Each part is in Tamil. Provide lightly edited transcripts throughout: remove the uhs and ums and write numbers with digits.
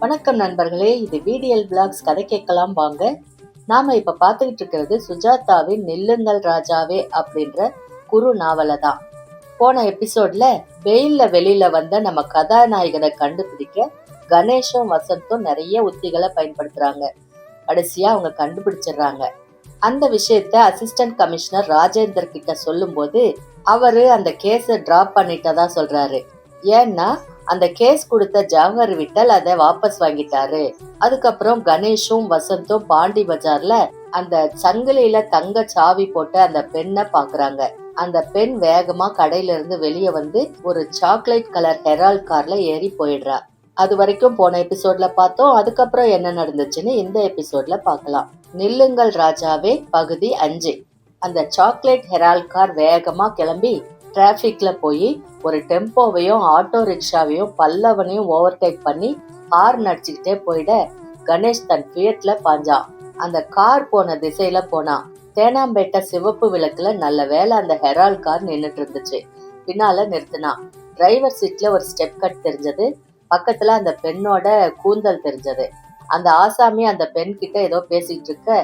வணக்கம் நண்பர்களே, இது VDL Vlogs. கதை கேட்கலாம் வாங்க. நாம இப்ப பார்த்துக்கிட்டு இருக்கிறது சுஜாதாவின் நில்லுங்கள் ராஜாவே அப்படின்ற குறு நாவலை தான். போன எபிசோட்ல வெயில்ல வெளியில வந்த நம்ம கதாநாயகனை கண்டுபிடிக்க கணேஷும் வசந்தும் நிறைய உத்திகளை பயன்படுத்துறாங்க. கடைசியா அவங்க கண்டுபிடிச்சிடுறாங்க. அந்த விஷயத்த அசிஸ்டன்ட் கமிஷனர் ராஜேந்தர் கிட்ட சொல்லும் போது அவரு அந்த கேஸை டிராப் பண்ணிட்டதா சொல்றாரு. ஏன்னா அந்த கேஸ் கொடுத்த ஜவஹர் விட்டல் அதை வாபஸ் வாங்கிட்டாரு. அதுக்கப்புறம் கணேஷும் வசந்தும் பாண்டி பஜார்ல அந்த சங்கிலியில தங்க சாவி போட்ட அந்த பெண்ணை பாக்குறாங்க. அந்த பெண் வேகமா கடையில இருந்து வெளியே வந்து ஒரு சாக்லேட் கலர் ஹெரால்ட் கார்ல ஏறி போயிடுறா. அது வரைக்கும் போன எபிசோட்ல பார்த்தோம். அதுக்கப்புறம் என்ன நடந்துச்சுன்னு இந்த எபிசோட்ல பார்க்கலாம். நில்லுங்கள் ராஜாவே பகுதி 5. அந்த சாக்லேட் ஹெரால்ட் கார் வேகமா கிளம்பி டிராபிக்ல போய் ஒரு டெம்போவையும் ஆட்டோ ரிக்ஷாவையும் பல்லவனையும் ஓவர்டேக் பண்ணி கார் நடிச்சுக்கிட்டே போயிட கணேஷ் தன் ஃபியட்ல பாஞ்சான். அந்த கார் போன திசையில போனான். தேனாம்பேட்டை சிவப்பு விளக்குல நல்ல வேலை அந்த ஹெரால்ட் கார் நின்னுட்டு இருந்துச்சு. பின்னால நிறுத்தினான். டிரைவர் சீட்ல ஒரு ஸ்டெப் கட் தெரிஞ்சது. பக்கத்துல அந்த பெண்ணோட கூந்தல் தெரிஞ்சது. அந்த ஆசாமி அந்த பெண் கிட்ட ஏதோ பேசிட்டு இருக்க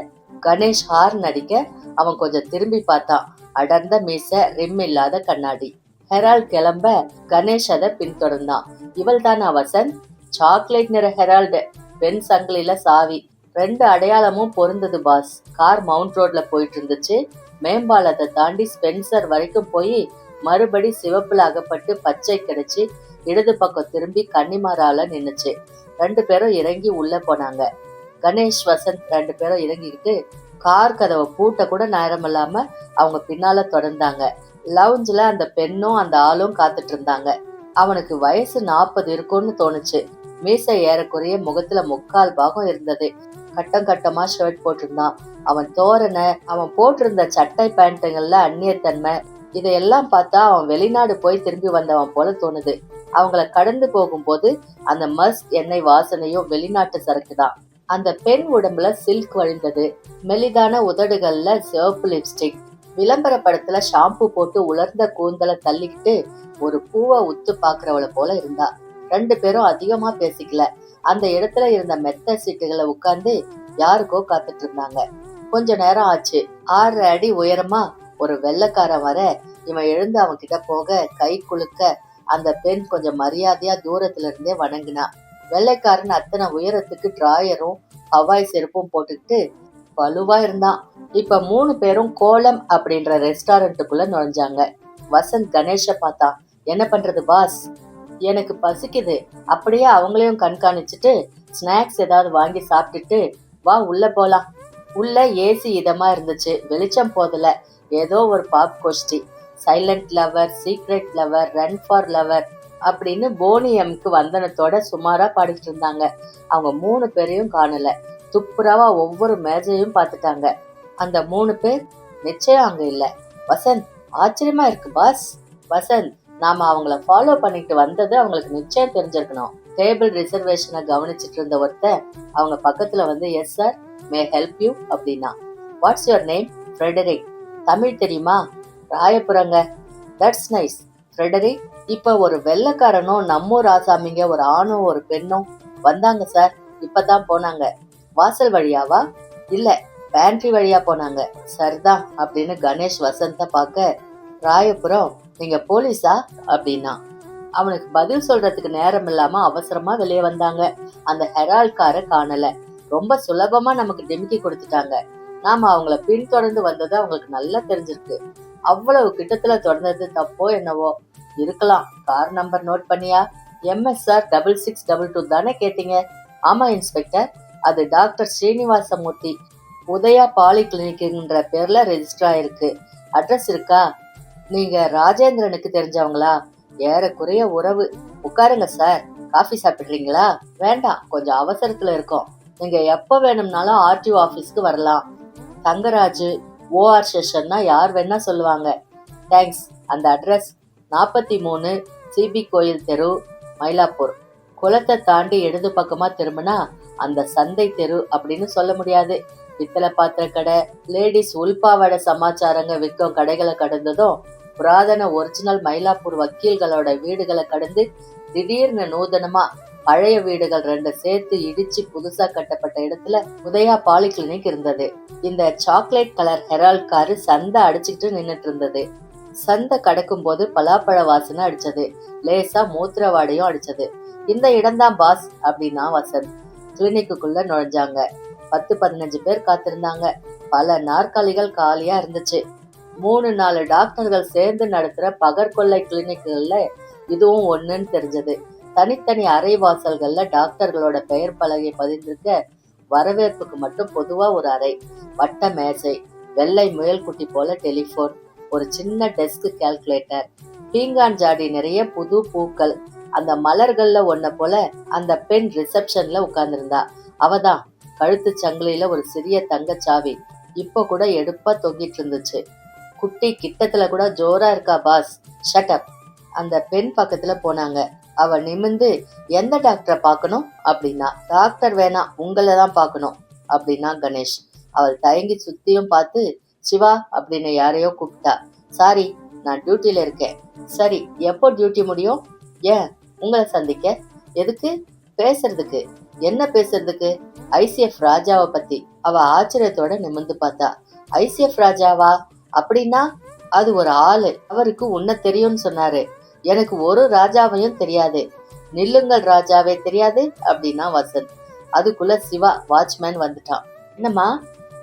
கணேஷ் ஹார்ன் அடிக்க அவன் கொஞ்சம் திரும்பி பார்த்தான். அடர்ந்த மீச, ரிம் இல்லாத கண்ணாடி. ஹெரால்ட் கிளம்ப கணேஷ் அதை பின்தொடர்ந்தான். இவள் தானா வசந்த்? சாக்லேட் நிற ஹெரால்டு, பெண் சங்கிலில சாவி, 2 அடையாளமும் பொருந்தது பாஸ். கார் மவுண்ட் ரோட்ல போயிட்டு இருந்துச்சு. மேம்பாலத்தை தாண்டி ஸ்பென்சர் வரைக்கும் போய் மறுபடி சிவப்புல அகப்பட்டு பச்சை கிடைச்சு இடது பக்கம் திரும்பி கன்னிமாரால நின்னுச்சு. 2 பேரும் இறங்கி உள்ள போனாங்க. கணேஷ் வசந்த் 2 பேரும் இறங்கிக்கிட்டு கார் கதவை பூட்ட கூட நேரம் இல்லாம அவங்க பின்னால தொடர்ந்தாங்க. லவுஞ்சில அந்த பெண்ணும் அந்த ஆளும் காத்துட்டு இருந்தாங்க. அவனுக்கு வயசு 40 இருக்கும்னு தோணுச்சு. மீசை ஏறக்குறைய முகத்துல 3/4 பாகம் இருந்தது. கட்டம் கட்டமா ஷர்ட் போட்டிருந்தான். அவன் தோரணை, அவன் போட்டிருந்த சட்டை பேண்ட்டுங்கள்ல அந்நியத்தன்மை, இதையெல்லாம் பார்த்தா அவன் வெளிநாடு போய் திரும்பி வந்தவன் போல தோணுது. அவங்கள கடந்து போகும்போது அந்த மஸ்க் எண்ணெய் வாசனையும் வெளிநாட்டு சரக்குதான். அந்த பெண் உடம்புல சில்க் வழிந்தது. மெலிதான உதடுகள்ல சிவப்பு லிப்ஸ்டிக். விளம்பர படத்துல ஷாம்பு போட்டு உலர்ந்த கூந்தலை தள்ளிக்கிட்டு ஒரு பூவை உத்து பாக்குறவளை போல இருந்தா. 2 பேரும் அதிகமா பேசிக்கல. அந்த இடத்துல இருந்த மெத்த சீட்டுகளை உட்கார்ந்து யாருக்கோ காத்துட்டு இருந்தாங்க. கொஞ்ச நேரம் ஆச்சு. 6 அடி உயரமா ஒரு வெள்ளைக்காரன் வர இவன் எழுந்து அவன் கிட்ட போக கை குலுக்க அந்த பெண் கொஞ்சம் மரியாதையா தூரத்துல இருந்தே வணங்கினா. வெள்ளைக்காரன் அத்தனை உயரத்துக்கு டிராயரும் ஹவாய் செருப்பும் போட்டுக்கிட்டு வலுவா இருந்தான். இப்ப 3 பேரும் கோலம் அப்படின்ற ரெஸ்டாரண்ட்டுக்குள்ள நுழைஞ்சாங்க. வசந்த் கணேஷ பார்த்தான். என்ன பண்றது பாஸ்? எனக்கு பசிக்குது. அப்படியே அவங்களையும் கண்காணிச்சுட்டு ஸ்நாக்ஸ் ஏதாவது வாங்கி சாப்பிட்டுட்டு வா உள்ள போலாம். உள்ள ஏசி இதமா இருந்துச்சு. வெளிச்சம் போதல. ஏதோ ஒரு பாப் கோஷ்டி. Silent lover, secret lover, run for lover அப்படின்னு போனியம்க்கு வந்தனத்தோட சுமாரா பாடிட்டு இருந்தாங்க. அவங்க 3 பேரையும் காணல. துப்புரவா ஒவ்வொரு மேஜையும் பார்த்துட்டாங்க. அந்த 3 பேர் நிச்சயம் அங்க இல்ல. வசந்த், ஆச்சரியமா இருக்கு பாஸ். வசந்த், நாம அவங்கள ஃபாலோ பண்ணிட்டு வந்தது அவங்களுக்கு நிச்சயம் தெரிஞ்சிருக்கணும். டேபிள் ரிசர்வேஷனை கவனிச்சிட்டு இருந்த ஒருத்தர் அவங்க பக்கத்துல வந்து yes sir, may help you அப்படின்னா. What's your name? Frederick. Tamil தெரியுமா? ராயபுரங்க. That's nice Frederick. இப்ப ஒரு வெள்ளைக்காரனும் நம்மூர் ஆசாமிங்க ஒரு ஆணும் ஒரு பெண்ணும் வந்தாங்க சார். இப்பதான் போனாங்க. வாசல் வழியாவா? இல்ல, பேண்ட்ரி வழியா போனாங்க. சரிதான் அப்படின்னு கணேஷ் வசந்த பார்க்க, ராயபுரம், நீங்க போலீஸா அப்படின்னா. அவனுக்கு பதில் சொல்றதுக்கு நேரம் இல்லாம அவசரமா வெளியே வந்தாங்க. அந்த ஹெரால்ட் காரை காணல. ரொம்ப சுலபமா நமக்கு டிமிக்கி கொடுத்துட்டாங்க. நாம அவங்கள பின்தொடர்ந்து வந்தது அவங்களுக்கு நல்லா தெரிஞ்சிருக்கு. அவ்வளவு கிட்டத்துல தொடர்ந்தது தப்போ என்னவோ இருக்கலாம். கார் நம்பர் நோட் பண்ணியா? MSR 6622 தானே கேட்டீங்க? ஆமா இன்ஸ்பெக்டர், அது டாக்டர் ஸ்ரீனிவாசமூர்த்தி உதயா பாலி கிளினிக்ன்ற பேர்ல ரெஜிஸ்டர் ஆயிருக்கு. அட்ரஸ் இருக்கா? நீங்க ராஜேந்திரனுக்கு தெரிஞ்சவங்களா? ஏறக்குறைய உறவு. உட்காருங்க சார். காஃபி சாப்பிடுறீங்களா? வேண்டாம், கொஞ்சம் அவசரத்துல இருக்கோம். நீங்க எப்ப வேணும்னாலும் RTO ஆபீஸ்க்கு வரலாம். தங்கராஜு OR செஷன்னா யார் வேணா சொல்லுவாங்க. தேங்க்ஸ். அந்த அட்ரஸ் 43 CB கோயில் தெரு, மயிலாப்பூர். குளத்தை தாண்டி இடது பக்கமா திரும்பினா அந்த சந்தை தெரு அப்படின்னு சொல்ல முடியாது. பித்தளை பாத்திர கடை, லேடிஸ் உள்பாவாடை சமாச்சாரங்க விற்கும் கடைகளை கடந்ததும் புராதன ஒரிஜினல் மயிலாப்பூர் வக்கீல்களோட வீடுகளை கடந்து திடீர்னு நூதனமா பழைய வீடுகள் 2 சேர்த்து இடிச்சு புதுசா கட்டப்பட்ட இடத்துல உதயா பாலிகிளினிக் இருந்தது. இந்த சாக்லேட் கலர் ஹெரால்ட் காரு சந்தை அடிச்சுக்கிட்டு நின்னுட்டு இருந்தது. சந்தை கடக்கும் போது பலாப்பழ வாசனை அடிச்சது, லேசா மூத்திர வாடையும் அடிச்சது. இந்த இடம்தான் பாஸ் அப்படின்னா வசந்த். கிளினிக்குள்ள நுழைஞ்சாங்க. 10-15 பேர் காத்திருந்தாங்க. பல நாற்காலிகள் காலியா இருந்துச்சு. 3-4 டாக்டர்கள் சேர்ந்து நடத்துற பகற்கொள்ளை கிளினிக்குகள்ல இதுவும் ஒண்ணுன்னு தெரிஞ்சது. தனித்தனி அறை வாசல்கள்ல டாக்டர்களோட பெயர் பலகை பதிந்திருக்க, வரவேற்புக்கு மட்டும் பொதுவா ஒரு அறை, வட்ட மேசை, வெள்ளை முயல்குட்டி போல டெலிபோன், ஒரு சின்ன டெஸ்க் கால்குலேட்டர், பீங்கான் ஜாடி நிறைய புது பூக்கள். அந்த மலர்கள்ல ஒன்ன போல அந்த பெண் ரிசப்ஷன்ல உட்கார்ந்திருந்தா. அவதான் கழுத்து சங்கிலியில ஒரு சிறிய தங்கச்சாவி இப்ப கூட எடுப்பா தொங்கிட்டு இருந்துச்சு. குட்டி கிட்டத்துல கூட ஜோரா இருக்கா பாஸ், ஷட் அப். அந்த பெண் பக்கத்துல போனாங்க. அவ நிமிந்து, எந்த டாக்டரை பார்க்கணும் அப்படின்னா. டாக்டர் வேணாம், உங்களை தான் பார்க்கணும் அப்படின்னா கணேஷ். அவள் தயங்கி சுத்தியும் பார்த்து, சிவா அப்படின்னு யாரையோ கூப்பிட்டா. சாரி, நான் டியூட்டில இருக்கேன். சரி, எப்போ டியூட்டி முடியும்? ஏன் உங்களை சந்திக்க? எதுக்கு? பேசுறதுக்கு. என்ன பேசுறதுக்கு? ஐசிஎஃப் ராஜாவை பத்தி. அவ ஆச்சரியத்தோட நிமிர்ந்து பார்த்தா. ஐசிஎஃப் ராஜாவா? அப்படின்னா? அது ஒரு ஆளு, அவருக்கு உன்ன தெரியும்னு சொன்னாரு. எனக்கு ஒரு ராஜாவையும் தெரியாது. நில்லுங்கள் ராஜாவே தெரியாது அப்படின்னா வசந்த். அதுக்குள்ள சிவா வாட்ச்மேன் வந்துட்டான். என்னம்மா?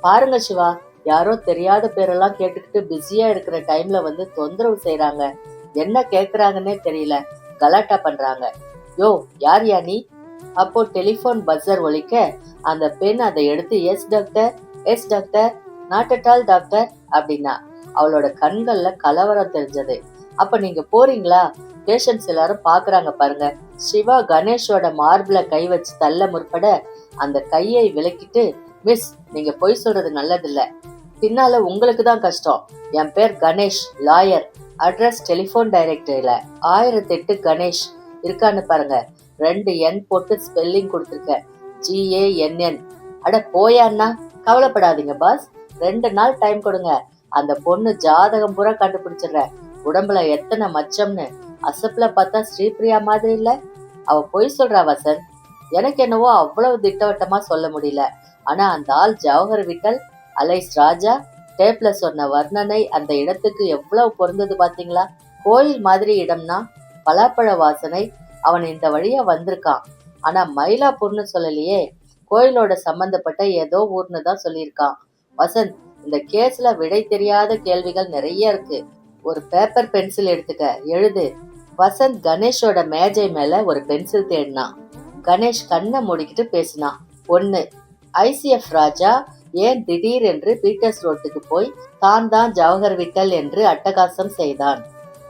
பாருங்க சிவா, யாரோ தெரியாத பேரெல்லாம் கேட்டுக்கிட்டு பிஸியா இருக்கிற டைம்ல வந்து தொந்தரவு செய்யறாங்க. என்ன கேக்குறாங்கன்னே தெரியல, கலாட்டா பண்றாங்க. யோ, யார் யா நீ? அப்போ டெலிபோன் பஸ்ஸர் ஒலிக்க அந்த பெண் அதை எடுத்து, yes doctor, yes doctor, not at all doctor அப்படின்னா. அவளோட கண்கள்ல கலவரம் தெரிஞ்சது. அப்ப நீங்க போறீங்களா? பேஷண்ட்ஸ் எல்லாரும் பாக்குறாங்க பாருங்க. சிவா கணேஷோட மார்பிள கை வச்சு தள்ள முற்பட அந்த கையை விலக்கிட்டு, மிஸ், நீங்க பொய் சொல்றது நல்லதில்ல. பின்னால உங்களுக்கு தான் கஷ்டம். என் பேர் கணேஷ், லாயர். அட்ரஸ் டெலிபோன் டைரக்டரியில 1008 கணேஷ் இருக்கான்னு பாருங்க. 2 எண் போட்டு ஸ்பெல்லிங் கொடுத்துருக்க, GANN. அட போயான்னா? கவலைப்படாதீங்க பாஸ், 2 நாள் டைம் கொடுங்க. அந்த பொண்ணு ஜாதகம் பூரா கண்டுபிடிச்சிடுறேன். உடம்புல எத்தனை மச்சம்னு. அசப்புல பார்த்தா ஸ்ரீபிரியா மாதிரி இல்ல. அவ பொய் சொல்றா வசந்த். எனக்கு என்னவோ அவ்வளவு திட்டவட்டமா சொல்ல முடியல. ஆனா அந்த ஆள் ஜவஹர் விட்டல் அலைஸ் ராஜா டேப்ல சொன்ன வர்ணனை அந்த இடத்துக்கு எவ்வளவு பொருந்தது பாத்தீங்களா? கோயில் மாதிரி இடம்னா பலாப்பழ வாசனை. அவன் இந்த வழியா வந்திருக்கான். ஆனா மயிலாப்பூர்னு சொல்லலையே. கோயிலோட சம்பந்தப்பட்ட ஏதோ ஊர்னு தான் சொல்லியிருக்கான். வசந்த், இந்த கேஸ்ல விடை தெரியாத கேள்விகள் நிறைய இருக்கு. ஒரு பேப்பர் பென்சில் எடுத்துக்க, எழுது. வசந்த் கணேஷோட மேஜை மேல ஒரு பென்சில் தேடினான். கணேஷ் கண்ணை மூடிக்கிட்டு பேசினான். 1. ஐசிஎஃப் ராஜா ஏன் திடீர் என்று பீட்டர்ஸ் ரோட்டுக்கு போய் தான் ஜவஹர் விட்டல் என்று அட்டகாசம் செய்தான்?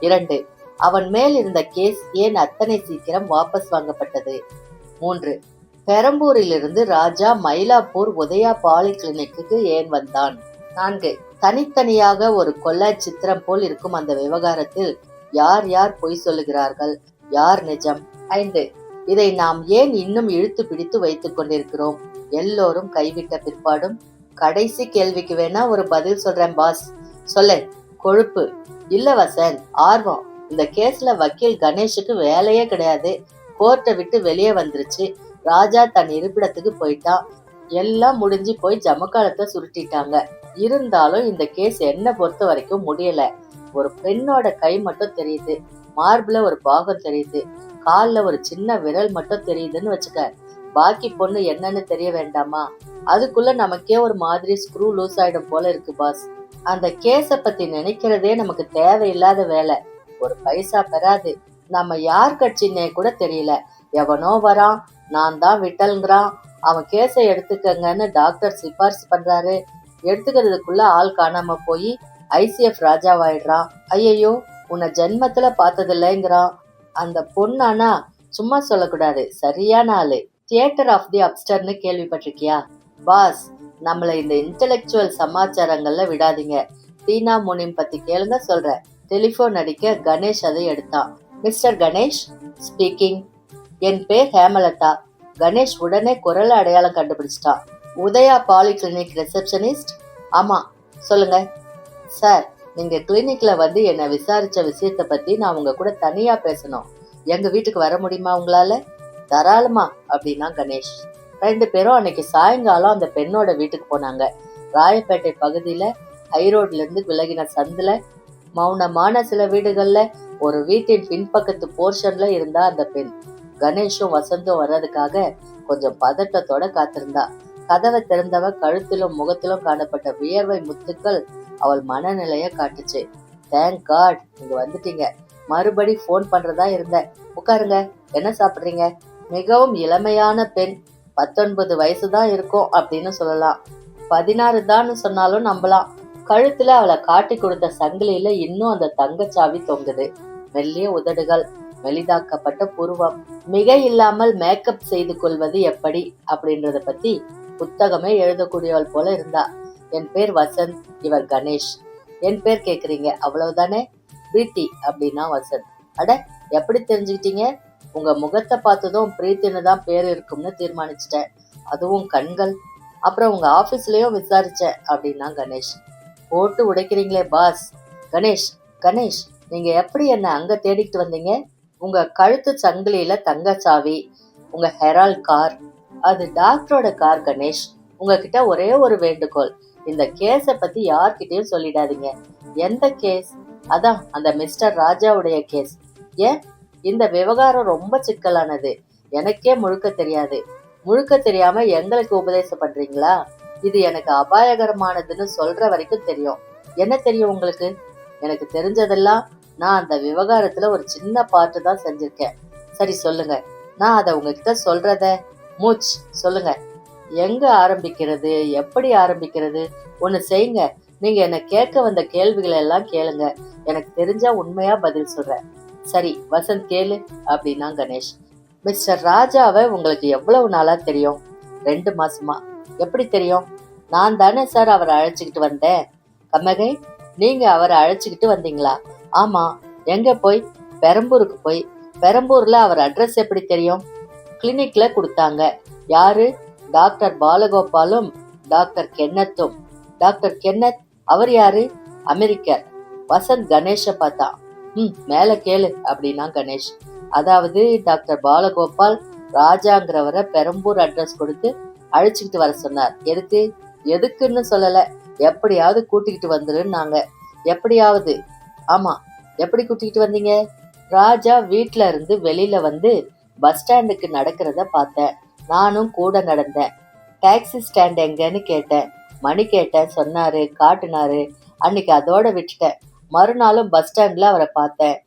2. அவன் மேல் இருந்த கேஸ் ஏன் அத்தனை சீக்கிரம் வாபஸ் வாங்கப்பட்டது? 3. பெரம்பூரிலிருந்து ராஜா மயிலாப்பூர் உதயா பாலிகிளினிக்கு ஏன் வந்தான்? 4. தனித்தனியாக ஒரு கொள்ளை சித்திரம் போல் இருக்கும் அந்த விவகாரத்தில் யார் யார் பொய் சொல்லுகிறார்கள், யார் நிஜம்? 5. இதை நாம் ஏன் இன்னும் இழுத்து பிடித்து வைத்துக் கொண்டிருக்கிறோம், எல்லோரும் கைவிட்ட பிற்பாடும்? கடைசி கேள்விக்கு வேணா ஒரு பதில் சொல்றேன் பாஸ். சொல்ல. கொழுப்பு இல்ல வசந்த், ஆர்வம். இந்த கேஸ்ல வக்கீல் கணேஷுக்கு வேலையே கிடையாது. கோர்ட்டை விட்டு வெளியே வந்துருச்சு. ராஜா தன் இருப்பிடத்துக்கு போயிட்டான். எல்லாம் முடிஞ்சு போய் ஜமக்காலத்தை சுருட்டிட்டாங்க. இருந்தாலும் இந்த கேஸ் என்ன பொறுத்த வரைக்கும் முடியல. ஒரு பெண்ணோட கை மட்டும் தெரியுது, மார்பிள ஒரு பாகம் தெரியுது, கால்ல ஒரு சின்ன விரல் மட்டும் தெரியுதுன்னு வச்சுக்க. பாக்கி பொண்ணு என்னன்னு தெரிய வேண்டாமா? அதுக்குள்ள நமக்கே ஒரு மாதிரி ஸ்க்ரூ லூஸ் ஆயிடும் போல இருக்கு பாஸ். அந்த கேஸ பத்தி நினைக்கிறதே நமக்கு தேவையில்லாத வேலை. ஒரு பைசா பெறாது. நம்ம யார் கட்சின்னே கூட தெரியல. எவனோ வரான், நான் தான் விட்டல்ங்கிறான். அவன் கேஸை எடுத்துக்கங்கன்னு டாக்டர் சிபாரிசு பண்றாரு. எடுத்துக்கிறதுக்குள்ள ஆள் காணாம போய் ஐசிஎஃப் ராஜாவாயிடுறான். ஐயையோ, உன்னை ஜென்மத்துல பார்த்ததில்லைங்கிறான். அந்த பொண்ணானா சும்மா சொல்லக்கூடாது, சரியான ஆளு. தியேட்டர் ஆஃப் தி அப்ஸ்டர்னு கேள்விப்பட்டிருக்கியா? பாஸ், நம்மள இந்த இன்டெலெக்சுவல் சமாச்சாரங்கள்ல விடாதீங்க. டீனா முனிம் பத்தி கேளுங்க, சொல்றேன். டெலிபோன் அடிக்க கணேஷ் அதை எடுத்தான். Mister Ganesh speaking. என் பேர் ஹேமலதா. கணேஷ் உடனே குரல் அடையாளம் கண்டுபிடிச்சிட்டான். Udaya polyclinic receptionist? ஆமா, சொல்லுங்க. சார், நீங்க கிளினிக்ல வந்து என்ன விசாரிச்ச விஷயத்த பத்தி நான் உங்க கூட தனியா பேசணும். எங்க வீட்டுக்கு வர முடியுமா உங்களால? தாராளமா அப்படின்னா கணேஷ். 2 பேரும் அன்னைக்கு சாயங்காலம் அந்த பெண்ணோட வீட்டுக்கு போனாங்க. ராயப்பேட்டை பகுதியில ஹைரோட்ல இருந்து விலகின சந்துல மௌனமான சில வீடுகள்ல ஒரு வீட்டின் பின்பக்கத்து போர்ஷன்ல இருந்தா அந்த பெண். கணேஷும் வசந்தும் வர்றதுக்காக கொஞ்சம் பதட்டத்தோட காத்திருந்தா. கதவை திறந்தவ கழுத்திலும் முகத்திலும் காணப்பட்ட வியர்வை முத்துக்கள் அவள் மனநிலைய காட்டுச்சு. தேங்க் காட் நீங்க வந்துட்டீங்க. மறுபடி போன் பண்றதா இருந்தேன். உட்காருங்க, என்ன சாப்பிடுறீங்க? மிகவும் இளமையான பெண். 19 வயசுதான் இருக்கும் அப்படின்னு சொல்லலாம். 16 தான் சொன்னாலும் நம்பலாம். கழுத்துல அவளை காட்டி கொடுத்த சங்கிலியில இன்னும் அந்த தங்கச்சாவி தொங்குது. மெல்லிய உதடுகள், மெலிதாக்கப்பட்ட புருவம். மிக இல்லாமல் மேக்கப் செய்து கொள்வது எப்படி அப்படின்றத பத்தி புத்தகமே எழுதக்கூடியவள் போல இருந்தா. என் பேர் வசந்த், இவர் கணேஷ். என் பேர் கேக்குறீங்க அவ்வளவுதானே? பிரீத்தி அப்படின்னா வசந்த். அட, எப்படி தெரிஞ்சுக்கிட்டீங்க? உங்க முகத்தை பார்த்ததும் பிரீத்தின்னு தான் பேர் இருக்கும்னு தீர்மானிச்சிட்டேன். அதுவும் கண்கள். அப்புறம் உங்க ஆபீஸ்லயும் விசாரிச்சேன் அப்படின்னா கணேஷ். போட்டு உடைக்கிறீங்களே பாஸ். கணேஷ் கணேஷ் நீங்க எப்படி என்ன அங்க தேடிட்டு வந்தீங்க? உங்க கழுத்து சங்கிலியில தங்கச்சாவி, உங்க ஹெரால்ட் கார், அது டாக்டரோட கார். கணேஷ், உங்ககிட்ட ஒரே ஒரு வேண்டுகோள், இந்த கேஸ பத்தி யார்கிட்டயும் சொல்லிடாதீங்க. எந்த கேஸ்? அதான் அந்த மிஸ்டர் ராஜாவுடைய கேஸ். ஏன்? இந்த விவகாரம் ரொம்ப சிக்கலானது. எனக்கே முழுக்க தெரியாது. முழுக்க தெரியாம எங்களுக்கு உபதேசம் பண்றீங்களா? இது எனக்கு அபாயகரமானதுன்னு சொல்ற வரைக்கும் தெரியும். என்ன தெரியும் உங்களுக்கு? எனக்கு தெரிஞ்சதெல்லாம் நான் அந்த விவகாரத்துல ஒரு சின்ன பாட்டு தான் செஞ்சிருக்கேன். சரி சொல்லுங்க, நான் அதை உங்ககிட்ட சொல்றத மூச் சொல்லுங்க. எங்க ஆரம்பிக்கிறது, எப்படி ஆரம்பிக்கிறது? ஒண்ணு செய்யுங்க, நீங்க என்ன கேட்க வந்த கேள்விகளை எல்லாம் கேளுங்க. எனக்கு தெரிஞ்சா உண்மையா பதில் சொல்றேன். சரி வசந்த் கேளு அப்படின்னா கணேஷ். மிஸ்டர் ராஜாவை உங்களுக்கு எவ்வளவு நாளா தெரியும்? 2 மாசமா. எப்படி தெரியும்? நான் தானே சார் அவரை அழைச்சிக்கிட்டு வந்தேன். கம்மகை, நீங்க அவரை அழைச்சிக்கிட்டு வந்தீங்களா? ஆமா. எங்க போய்? பெரம்பூருக்கு போய். பெரம்பூர்ல அவர் அட்ரஸ் எப்படி தெரியும்? கிளினிக்ல கொடுத்தாங்க. யாரு? டாக்டர் பாலகோபாலும் டாக்டர் கென்னத்தும். டாக்டர் கென்னத், அவர் யாரு? அமெரிக்கர். வசந்த் கணேஷ பார்த்தா. மேல கேளு அப்படின்னா கணேஷ். அதாவது டாக்டர் பாலகோபால் ராஜாங்கிறவரை பெரம்பூர் அட்ரஸ் கொடுத்து அழைச்சிக்கிட்டு வர சொன்னார். எதுக்கு? எதுக்குன்னு சொல்லல, எப்படியாவது கூட்டிக்கிட்டு வந்துருன்னாங்க. எப்படியாவது? ஆமா. எப்படி கூட்டிக்கிட்டு வந்தீங்க? ராஜா வீட்டுல இருந்து வெளியில வந்து பஸ் ஸ்டாண்டுக்கு நடக்கிறத பார்த்தேன். நானும் கூட நடந்தேன். டாக்ஸி ஸ்டாண்ட் எங்கன்னு கேட்டேன். மணி கேட்டேன், சொன்னாரு, காட்டுனாரு. அன்னைக்கு அதோட விட்டுட்டேன். மறுநாளும் பஸ் ஸ்டாண்ட்ல அவரை பார்த்தேன்.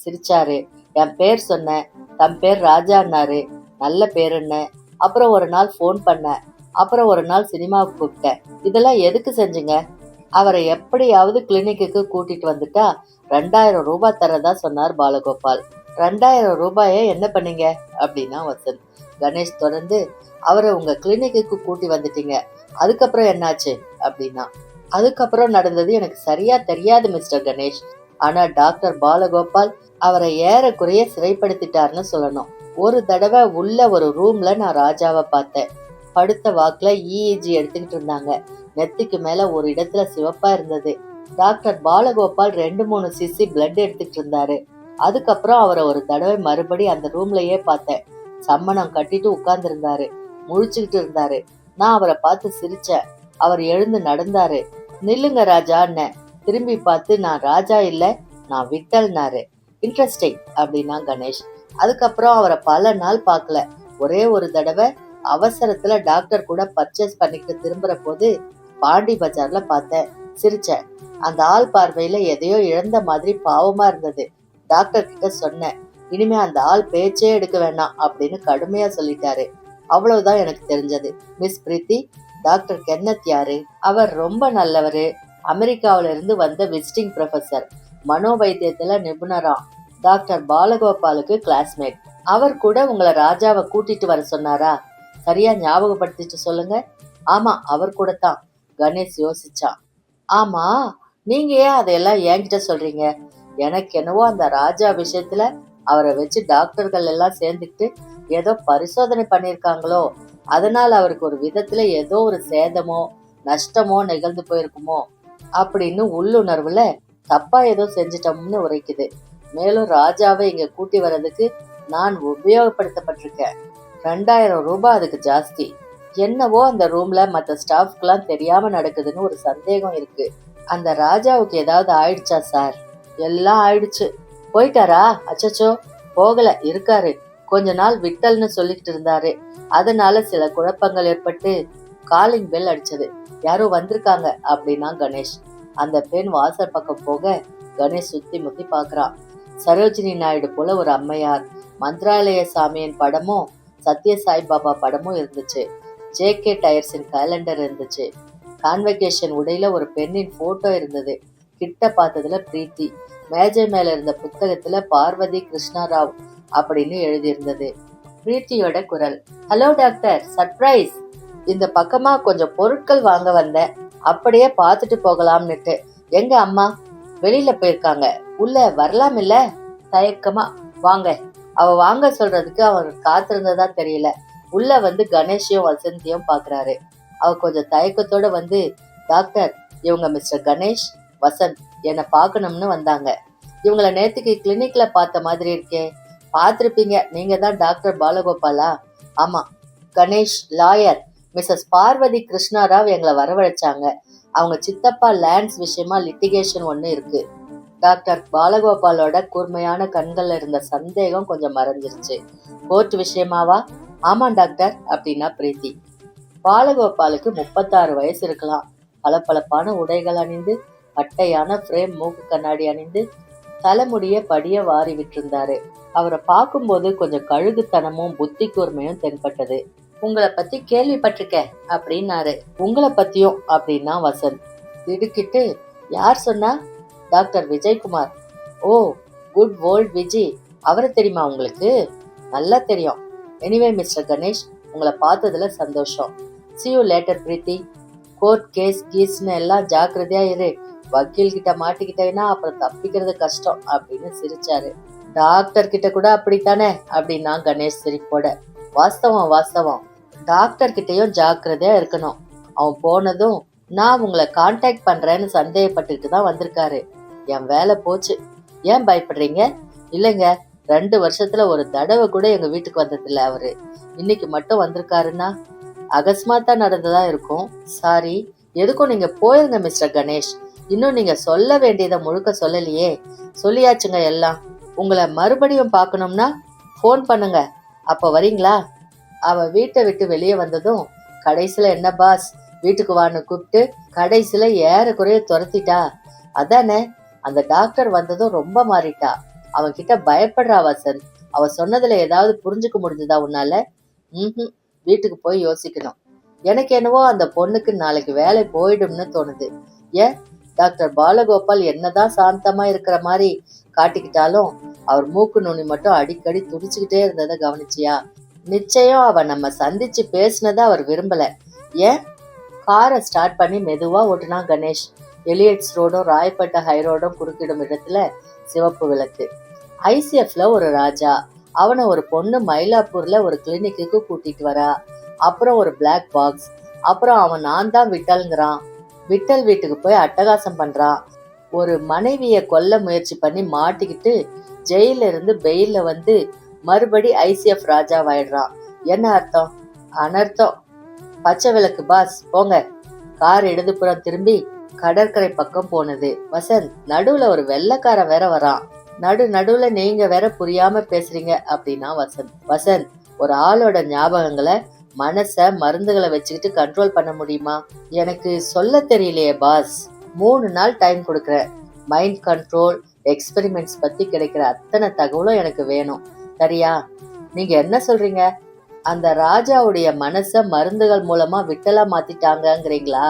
சிரிச்சாரு. என் பேர் சொன்னேன். தன் பேர் ராஜான்னாரு. நல்ல பேருன்னு. அப்புறம் ஒரு நாள் போன் பண்ணேன். அப்புறம் ஒரு நாள் சினிமாவுக்கு கூப்பிட்டேன். இதெல்லாம் எதுக்கு செஞ்சுங்க? அவரை எப்படியாவது கிளினிக்கு கூட்டிட்டு வந்துட்டா 2000 ரூபாய் தரதா சொன்னார் பாலகோபால். 2000 ரூபாய என்ன பண்ணீங்க அப்படின்னா வசந்த். கணேஷ் தொடர்ந்து, அவரை உங்க கிளினிக்கு கூட்டி வந்துட்டீங்க, அதுக்கப்புறம் என்னாச்சு அப்படின்னா. அதுக்கப்புறம் நடந்தது எனக்கு சரியா தெரியாது மிஸ்டர் கணேஷ். ஆனா டாக்டர் பாலகோபால் அவரை ஏறக்குறைய சிறைப்படுத்திட்டாருன்னு சொல்லணும். ஒரு தடவை உள்ள ஒரு ரூம்ல நான் ராஜாவை பார்த்தேன். படுத்த வாக்குல EEG எடுத்துக்கிட்டு இருந்தாங்க. நெத்திக்கு மேல ஒரு இடத்துல சிவப்பா இருந்தது. டாக்டர் பாலகோபால் 2-3 சிசி பிளட் எடுத்துக்கிட்டு இருந்தாரு. அதுக்கப்புறம் அவரை ஒரு தடவை மறுபடி அந்த ரூம்லயே பார்த்தேன். சம்மணம் கட்டிட்டு உட்கார்ந்து இருந்தாரு. முழிச்சுக்கிட்டு இருந்தாரு. நான் அவரை பார்த்து சிரிச்சேன். அவர் எழுந்து நடந்தாரு. நில்லுங்க ராஜான்னு. திரும்பி பார்த்து, நான் ராஜா இல்ல, நான் விட்டல்னாரு. இன்ட்ரெஸ்டிங் அப்படின்னா கணேஷ். அதுக்கப்புறம் அவரை பல நாள் பார்க்கல. ஒரே ஒரு தடவை அவசரத்துல டாக்டர் கூட பர்ச்சேஸ் பண்ணிட்டு திரும்புற போது பாண்டி பஜார்ல பார்த்தேன். சிரிச்சேன். அந்த ஆள் பார்வையில எதையோ இழந்த மாதிரி பாவமா இருந்தது. டாக்டர் கிட்ட சொன்னேன், இனிமே அந்த ஆள் பேச்சே எடுக்க வேணாம் அப்படின்னு கடுமையா சொல்லிட்டாரு. அவ்வளவுதான் எனக்கு தெரிஞ்சது. மிஸ் பிரீத்தி, டாக்டர் கென்னத் யாரு? அவர் ரொம்ப நல்லவரு. அமெரிக்காவில இருந்து வந்த விசிட்டிங் ப்ரொஃபசர். மனோவைத்தியத்துல நிபுணரா. டாக்டர் பாலகோபாலுக்கு கிளாஸ்மேட். அவர் கூட உங்களை ராஜாவை கூட்டிட்டு வர சொன்னாரா? சரியா ஞாபகப்படுத்திட்டு சொல்லுங்க. ஆமா, அவர் கூட தான். கணேஷ் யோசிச்சான். ஆமா, நீங்க ஏன் அதையெல்லாம் என்கிட்ட சொல்றீங்க? எனக்கு என்னவோ அந்த ராஜா விஷயத்துல அவரை வச்சு டாக்டர்கள் எல்லாம் சேர்ந்துக்கிட்டு ஏதோ பரிசோதனை பண்ணிருக்காங்களோ, அதனால அவருக்கு ஒரு விதத்துல ஏதோ ஒரு சேதமோ நஷ்டமோ நிகழ்ந்து போயிருக்குமோ அப்படின்னு உள்ளுணர்வுல தப்பா ஏதோ செஞ்சிட்டோம்னு உரைக்குது. மேலும் ராஜாவை இங்க கூட்டி வர்றதுக்கு நான் உபயோகப்படுத்தப்பட்டிருக்கேன். 2000 ரூபாய் அதுக்கு ஜாஸ்தி. என்னவோ அந்த ரூம்ல மற்ற ஸ்டாஃப்க்குலாம் தெரியாம நடக்குதுன்னு ஒரு சந்தேகம் இருக்கு. அந்த ராஜாவுக்கு ஏதாவது ஆயிடுச்சா சார்? எல்லாம் ஆயிடுச்சு. போயிட்டாரா? அச்சச்சோ, போகல, இருக்காரு. கொஞ்ச நாள் விட்டல்னு சொல்லிட்டு இருந்தாரு. அதனால சில குழப்பங்கள் ஏற்பட்டு காலிங் பெல் அடிச்சது. யாரோ வந்திருக்காங்க அப்படின்னா கணேஷ். அந்த பெண் வாசல் பக்கம் போக கணேஷ் சுத்தி முத்தி பாக்குறான். சரோஜினி நாயுடு போல ஒரு அம்மையார், மந்திராலய சாமியின் படமும் சத்ய சாய்பாபா படமும் இருந்துச்சு. ஜே.கே. டயர்ஸின் கேலண்டர் இருந்துச்சு. கான்வெகேஷன் உடையில ஒரு பெண்ணின் போட்டோ இருந்தது. கிட்ட பார்த்ததுல பிரீத்தி. மேஜை மேல இருந்த புத்தகத்துல பார்வதி கிருஷ்ணராவ் அப்படின்னு எழுதியிருந்தது. பிரீத்தியோட குரல். Hello doctor, surprise. இந்த பக்கமா கொஞ்சம் பொருட்கள் வாங்க வந்தேன், அப்படியே பார்த்துட்டு போகலாம்னுட்டு. எங்க அம்மா? வெளியில போயிருக்காங்க, உள்ள வரலாம் இல்ல? தயக்கமா. வாங்க. அவ வாங்க சொல்றதுக்கு அவர் காத்திருந்ததா தெரியல. உள்ள வந்து கணேஷையும் வசந்தியும் பாக்குறாரு. அவ கொஞ்சம் தயக்கத்தோட வந்து, டாக்டர், இவங்க மிஸ்டர் கணேஷ், வசந்த் என்னை பார்க்கணும்னு வந்தாங்க. இவங்கள நேத்துக்கு கிளினிக்ல பார்த்த மாதிரி இருக்கே. பார்த்திருப்பீங்க, நீங்க தான் டாக்டர் பாலகோபாலா? ஆமா. கணேஷ் லாயர். மிஸ்ஸஸ் பார்வதி கிருஷ்ணாராவ் எங்களை வரவழைச்சாங்க. அவங்க சித்தப்பா லேண்ட்ஸ் விஷயமா லிட்டிகேஷன் ஒண்ணு இருக்கு. டாக்டர் பாலகோபாலோட கூர்மையான கண்கள்ல இருந்த சந்தேகம் கொஞ்சம் மறைஞ்சிருச்சு. கோர்ட் விஷயமாவா? ஆமா டாக்டர் அப்படின்னா பிரீத்தி. பாலகோபாலுக்கு 36 வயசு இருக்கலாம். பளபளப்பான உடைகள் அணிந்து, பட்டையான ஃப்ரேம் மூக்கு கண்ணாடி அணிந்து, தலைமுடிய படிய வாரி விட்டிருந்தாரு. அவரை பார்க்கும்போது கொஞ்சம் கழுகுத்தனமும் புத்தி கூர்மையும் தென்பட்டது. உங்களை பத்தி கேள்விப்பட்டிருக்க அப்படின்னாரு. உங்களை பத்தியும் அப்படின்னா வசந்த். திடுக்கிட்டு, யார் சொன்னா? டாக்டர் விஜயகுமார். ஓ, குட் ஓல்ட் விஜி. அவரை தெரியுமா உங்களுக்கு? நல்லா தெரியும். எனிவே மிஸ்டர் கணேஷ், உங்களை பார்த்ததுல சந்தோஷம். See you later Preethi. Court case கீஸ்னு எல்லாம் ஜாக்கிரதையா இரு. வக்கீல் கிட்ட மாட்டிக்கிட்டேன்னா அப்புறம் தப்பிக்கிறது கஷ்டம் அப்படின்னு சிரிச்சாரு. டாக்டர் கிட்ட கூட அப்படித்தானே அப்படின்னா கணேஷ் சிரிப்போட. வாஸ்தவம் வாஸ்தவம். டாக்டர் கிட்டையும் ஜாக்கிரதையா இருக்கணும். அவன் போனதும் நான் உங்களை கான்டாக்ட் பண்றேன்னு சந்தேகப்பட்டுட்டு தான் வந்திருக்காரு. என் வேலை போச்சு. ஏன் பயப்படுறீங்க? இல்லைங்க, 2 வருஷத்துல ஒரு தடவை கூட எங்க வீட்டுக்கு வந்ததில்ல அவரு. இன்னைக்கு மட்டும் வந்திருக்காருன்னா அகஸ்மாத்தா நடந்ததா இருக்கும். சாரி. எதுக்கும் நீங்க போயிருங்க மிஸ்டர் கணேஷ். இன்னும் நீங்க சொல்ல வேண்டியதை முழுக்க சொல்லலையே. சொல்லியாச்சுங்க எல்லாம். உங்களை மறுபடியும் பார்க்கணும்னா ஃபோன் பண்ணுங்க. அப்ப வரீங்களா? அவ வீட்டை விட்டு வெளியே வந்ததும் கடைசியில என்ன பாஸ் வீட்டுக்கு வான்னு கூப்பிட்டு கடைசியில ஏறக்குறைய துரத்திட்டா. அதானே, அந்த டாக்டர் வந்ததும் ரொம்ப மாறிட்டா. அவன் கிட்ட பயப்படுறா வசந்த். அவ சொன்னதுல ஏதாவது புரிஞ்சுக்க முடிஞ்சதா உன்னால? வீட்டுக்கு போய் யோசிக்கணும். எனக்கு என்னவோ அந்த பொண்ணுக்கு நாளைக்கு வேலை போயிடும்னு தோணுது. ஏன், டாக்டர் பாலகோபால் என்னதான் சாந்தமா இருக்கிற மாதிரி காட்டிக்கிட்டாலும் அவர் மூக்கு நுனி மட்டும் அடிக்கடி துடிச்சுக்கிட்டே இருந்ததை கவனிச்சியா? நிச்சயம் அவ நம்ம சந்திச்சு பேசினதை அவர் விரும்பல. ஏன்? காரை ஸ்டார்ட் பண்ணி மெதுவா ஓட்டுனா கணேஷ். எலியட்ஸ் ரோடும் ராயப்பேட்டை ஹைரோடும் குறுக்கிடும் இடத்துல சிவப்பு விளக்கு. ஐசிஎஃப்ல ஒரு ராஜா, அவனை ஒரு பொண்ணு மயிலாப்பூர்ல ஒரு கிளினிக்கு கூட்டிட்டு வரா. அப்புறம் ஒரு பிளாக் பாக்ஸ். அப்புறம் அவன் நான் தான் விட்டல்ங்கிறான். விட்டல் வீட்டுக்கு போய் அட்டகாசம் பண்றான். ஒரு மனைவிய கொல்ல முயற்சி பண்ணி மாட்டிக்கிட்டு ஜெயில இருந்து பெயில வந்து மறுபடி ஐசிஎஃப் ராஜாவாயிடுறான். என்ன அர்த்தம்? அனர்த்தம். பச்சை விளக்கு பாஸ், போங்க. கார் இடதுபுறம் திரும்பி கடற்கரை பக்கம் போனது. வசந்த், நடுவுல ஒரு வெள்ளைக்காரன் வேற வரான். நடுவுல நீங்க வேற புரியாம பேசுறீங்க அப்படின்னா வசந்த், ஒரு ஆளோட ஞாபகங்களை, மனச, மருந்துகளை வச்சுக்கிட்டு கண்ட்ரோல் பண்ண முடியுமா? எனக்கு சொல்ல தெரியலையே பாஸ். 3 நாள் டைம் கொடுக்குறேன். மைண்ட் கண்ட்ரோல், எக்ஸ்பெரிமெண்ட்ஸ் பத்தி கிடைக்கிற அத்தனை தகவலும் எனக்கு வேணும். சரியா? நீங்க என்ன சொல்றீங்க? அந்த ராஜாவுடைய மனச மருந்துகள் மூலமா விட்டலா மாத்திட்டாங்கிறீங்களா?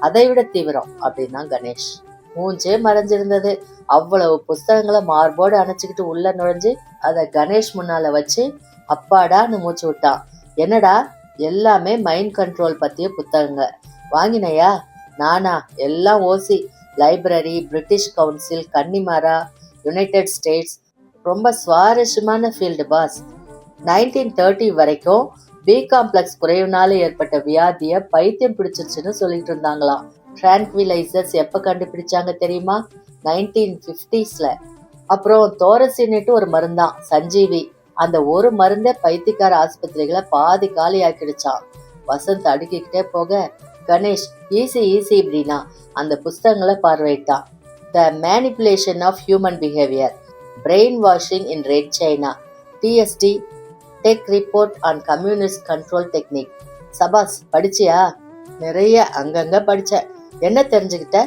அதை விட தீவிரம் அப்படின்னா கணேஷ். மூஞ்சே மறைஞ்சிருந்தது. அவ்வளவு புஸ்தகங்களை மார்போடு அணைச்சுக்கிட்டு உள்ள நுழைஞ்சு அத கணேஷ் முன்னால வச்சு அப்பாடான்னு மூச்சு விட்டான். என்னடா, எல்லாமே மைண்ட் கண்ட்ரோல் பத்திய புத்தகங்க வாங்கினையா? நானா? எல்லாம் ஓசி, library, British Council, Connemara, United States. ரொம்ப சுவாரஸ்யமான ஃபீல்டு பாஸ். 1930 வரைக்கும் பி காம்ப்ளெக்ஸ் குறைவுனால ஏற்பட்ட வியாதிய பைத்தியம் பிடிச்சிருச்சுன்னு சொல்லிட்டு இருந்தாங்களாம். டிரான்குவிலைசர்ஸ் எப்ப கண்டுபிடிச்சாங்க தெரியுமா? 1950ஸ்ல. அப்புறம் தோரசினிட்டு ஒரு மருந்தான், சஞ்சீவி. அந்த ஒரு மருந்தே பைத்தியக்கார ஆஸ்பத்திரிகளை பாதி காலி ஆக்கிடுச்சான். வசந்த் அடுக்கிக்கிட்டே போக கணேஷ் ஈஸி ஈஸி இப்படின்னா அந்த புஸ்தகங்களை பார்வையிட்டான். The manipulation of human behaviour, brain washing in red China, TSD tech report on communist control technique. சபாஸ், படிச்சியா? நிறைய அங்கங்க படிச்சேன். என்ன தெரிஞ்சுக்கிட்ட?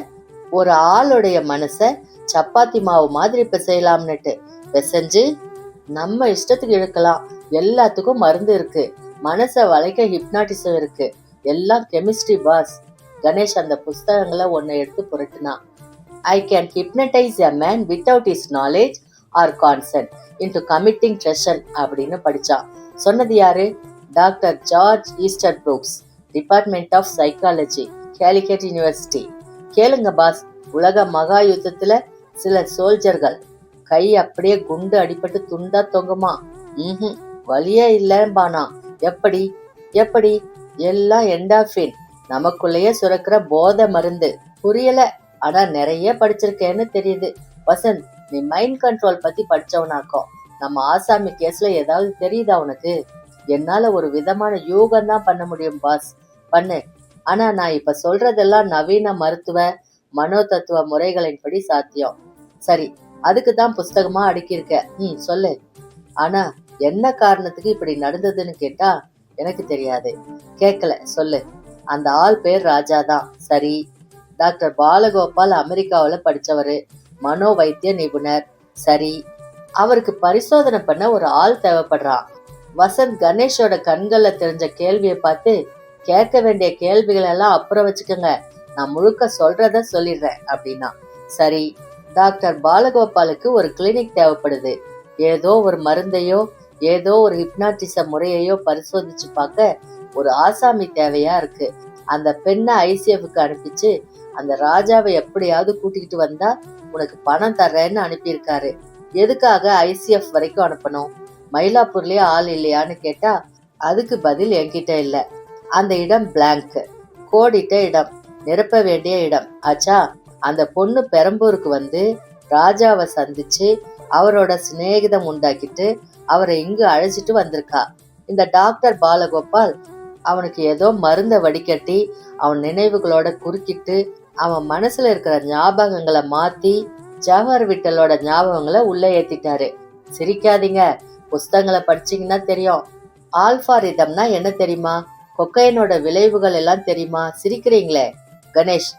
ஒரு ஆளுடைய மனச சப்பாத்தி மாவு மாதிரி பிசையலாம்னுட்டு. பிசைஞ்சு நம்ம இஷ்டத்துக்கு இழுக்கலாம். எல்லாத்துக்கும் மருந்து இருக்கு. மனசை வளைக்க ஹிப்னாட்டிசம் இருக்கு. எல்லாம் கெமிஸ்ட்ரி பாஸ். கணேஷ் அந்த புஸ்தகங்களை ஒன்னை எடுத்து புரட்டினான். I can hypnotize a man without his knowledge or consent into committing treason அப்படின்னு படிச்சான். சொன்னது யாரு? Doctor George Estabrooks, department of psychology, Calicut university. கேளுங்க பாஸ், உலக மகா யுத்தத்துல சில சோல்ஜர்கள் கை அப்படியே குண்டு அடிபட்டு துண்டா தொங்குமா. வலியே இல்லைம்பானா. எப்படி எப்படி? எல்லாம் என்டாஃபின், நமக்குள்ளேயே சுரக்கிற போதை மருந்து. புரியல, ஆனா நிறைய படிச்சிருக்கேன்னு தெரியுது. வசந்த், நீ மைண்ட் கண்ட்ரோல் பத்தி படிச்சவனாக்கும். நம்ம ஆசாமி கேஸ்ல ஏதாவது தெரியுதா உனக்கு? என்னால ஒரு விதமான யோகம் தான் பண்ண முடியும் பாஸ். பண்ணு. ஆனா நான் இப்ப சொல்றதெல்லாம் நவீன மருத்துவ மனோ தத்துவ முறைகளின்படி சாத்தியம். சரி, அதுக்கு தான் புஸ்தகமா அடுக்கியிருக்க. சொல்லு. ஆனா என்ன காரணத்துக்கு இப்படி நடந்ததுன்னு கேட்டா எனக்கு தெரியாது. கேட்கல, சொல்லு. அந்த ஆள் பேர் ராஜா தான். சரி. டாக்டர் பாலகோபால் அமெரிக்காவில படிச்சவரு, மனோ வைத்திய நிபுணர். சரி. அவருக்கு பரிசோதனை பண்ண ஒரு ஆள் தேவைப்படுறான். வசந்த் கணேஷோட கண்கள்ல தெரிஞ்ச கேள்வியை பார்த்து, கேட்க வேண்டிய கேள்விகள் எல்லாம் அப்புறம் வச்சுக்கோங்க, நான் முழுக்க சொல்றத சொல்லிடுறேன் அப்படின்னா. சரி. டாக்டர் பாலகோபாலுக்கு ஒரு கிளினிக் தேவைப்படுது. ஏதோ ஒரு மருந்தையோ ஏதோ ஒரு ஹிப்னாட்டிச முறையையோ பரிசோதிச்சு பார்க்க ஒரு ஆசாமி தேவையா இருக்கு. அந்த பெண்ணை ICFக்கு அனுப்பிச்சு அந்த ராஜாவை எப்படியாவது கூட்டிக்கிட்டு வந்தா உனக்கு பணம் தர்றேன்னு அனுப்பியிருக்காரு. எதுக்காக ICF வரைக்கும் அனுப்பணும்? மயிலாப்பூர்லயே ஆள் இல்லையான்னு கேட்டா அதுக்கு பதில் என்கிட்ட இல்ல. அந்த இடம் பிளாங்க், கோடிட்ட இடம், நிரப்ப வேண்டிய இடம். ஆச்சா. அந்த பொண்ணு பெரம்பூருக்கு வந்து ராஜாவை சந்திச்சு அவரோட சிநேகிதம் உண்டாக்கிட்டு அவரை இங்கு அழைச்சிட்டு வந்திருக்கா. இந்த டாக்டர் பாலகோபால் அவனுக்கு ஏதோ மருந்த வடிகட்டி அவன் நினைவுகளோட குறுக்கிட்டு அவன் மனசுல இருக்கிற ஞாபகங்களை மாத்தி ஜவஹர் விட்டலோட ஞாபகங்களை உள்ள ஏத்திட்டாரு. சிரிக்காதீங்க, புஸ்தகங்களை படிச்சீங்கன்னா தெரியும். ஆல்பா ரிதம்னா என்ன தெரியுமா? கொக்கைனோட விளைவுகள் எல்லாம் தெரியுமா? சிரிக்கிறீங்களே. கணேஷ்,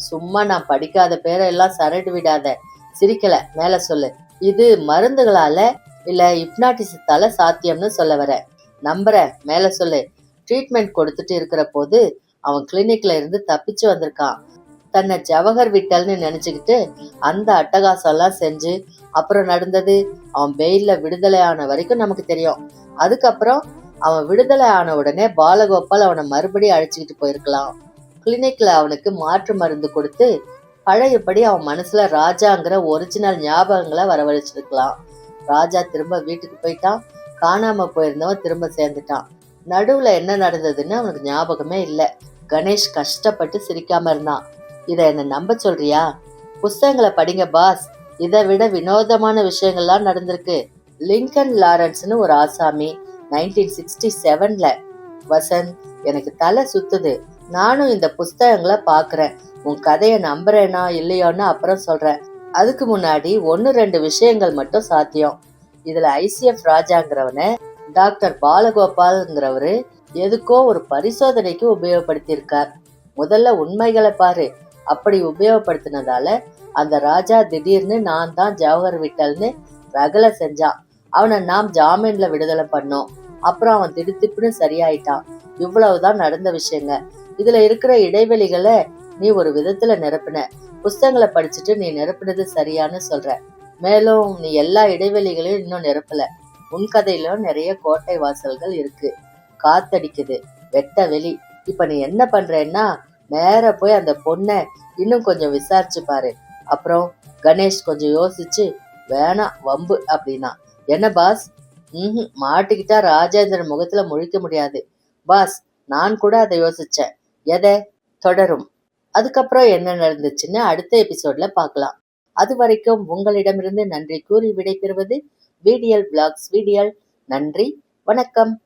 சும்மா நான் படிக்காத பேரெல்லாம் சரடு விடாத. சிரிக்கல, மேல சொல்லு. இது மருந்துகளால இல்ல ஹிப்னாட்டிசத்தால சாத்தியம்னு சொல்ல வர. நம்புற, மேல சொல்லு. ட்ரீட்மெண்ட் கொடுத்துட்டு இருக்கிற போது அவன் கிளினிக்ல இருந்து தப்பிச்சு வந்திருக்கான். தன்னை ஜவஹர் விட்டல்னு நினைச்சுக்கிட்டு அந்த அட்டகாசம் எல்லாம் செஞ்சு அப்புறம் நடந்தது அவன் பெயில்ல விடுதலை ஆன வரைக்கும் நமக்கு தெரியும். அதுக்கப்புறம் அவன் விடுதலை ஆன உடனே பாலகோபால் அவனை மறுபடியும் அழைச்சிக்கிட்டு போயிருக்கலாம். கிளினிக்ல அவனுக்கு மாற்று மருந்து கொடுத்து பழையபடி அவன் மனசுல ராஜாங்கிற ஒரிஜினல் ஞாபகங்களை வரவழைச்சிருக்கலாம். ராஜா திரும்ப வீட்டுக்கு போயிட்டான். காணாம போயிருந்தவன் திரும்ப சேர்ந்துட்டான். நடுவுல என்ன நடந்ததுன்னு அவனுக்கு ஞாபகமே இல்ல. கணேஷ் கஷ்டப்பட்டு சிரிக்காம இருந்தான். இத என்ன நம்ப சொல்றியா? புஸ்தகங்களை படிங்க பாஸ், இதை விட வினோதமான விஷயங்கள்லாம் நடந்திருக்கு. லிங்கன் லாரன்ஸ்னு ஒரு ஆசாமி 1967ல. வசந்த், எனக்கு தலை சுத்துது. நானும் இந்த புஸ்தகங்களை பாக்குறேன். உன் கதையை நம்புறேனா இல்லையோன்னு அப்புறம் சொல்றேன். அதுக்கு முன்னாடி 1-2 விஷயங்கள் மட்டும் சாத்தியம். இதுல ICF ராஜாங்கிறவன டாக்டர் பாலகோபால்ங்கிறவரு எதுக்கோ ஒரு பரிசோதனைக்கு உபயோகப்படுத்தியிருக்கார். முதல்ல உண்மைகளை பாரு. அப்படி உபயோகப்படுத்தினதால அந்த ராஜா திடீர்னு நான் தான் ஜவஹர் விட்டல்னு ரகலை செஞ்சான். அவனை நாம் ஜாமீன்ல விடுதலை பண்ணோம். அப்புறம் அவன் திடுத்திப்புன்னு சரியாயிட்டான். இவ்வளவுதான் நடந்த விஷயங்க. இதுல இருக்கிற இடைவெளிகளை நீ ஒரு விதத்துல நிரப்பின. புஸ்தகங்களை படிச்சுட்டு நீ நிரப்பினது சரியான்னு சொல்ற. மேலும் நீ எல்லா இடைவெளிகளையும் இன்னும் நிரப்பல. உன் கதையிலும் நிறைய கோட்டை வாசல்கள் இருக்கு. காத்தடிக்குது, வெட்ட வெளி. இப்ப நீ என்ன பண்றேன்னா நேர போய் அந்த பொண்ணை இன்னும் கொஞ்சம் விசாரிச்சு பாரு. அப்புறம் கணேஷ் கொஞ்சம் யோசிச்சு, வேணாம் வம்பு அப்படின்னா. என்ன பாஸ்? மாட்டிக்கிட்டா ராஜேந்திரன் முகத்துல முழிக்க முடியாது பாஸ். நான் கூட அதை யோசிச்சேன். எதை? தொடரும். அதுக்கப்புறம் என்ன நடந்துச்சுன்னு அடுத்த எபிசோட்ல பார்க்கலாம். அது வரைக்கும் உங்களிடமிருந்து நன்றி கூறி விடைபெறுவது வீடியல் பிளாக்ஸ் வீடியல். நன்றி, வணக்கம்.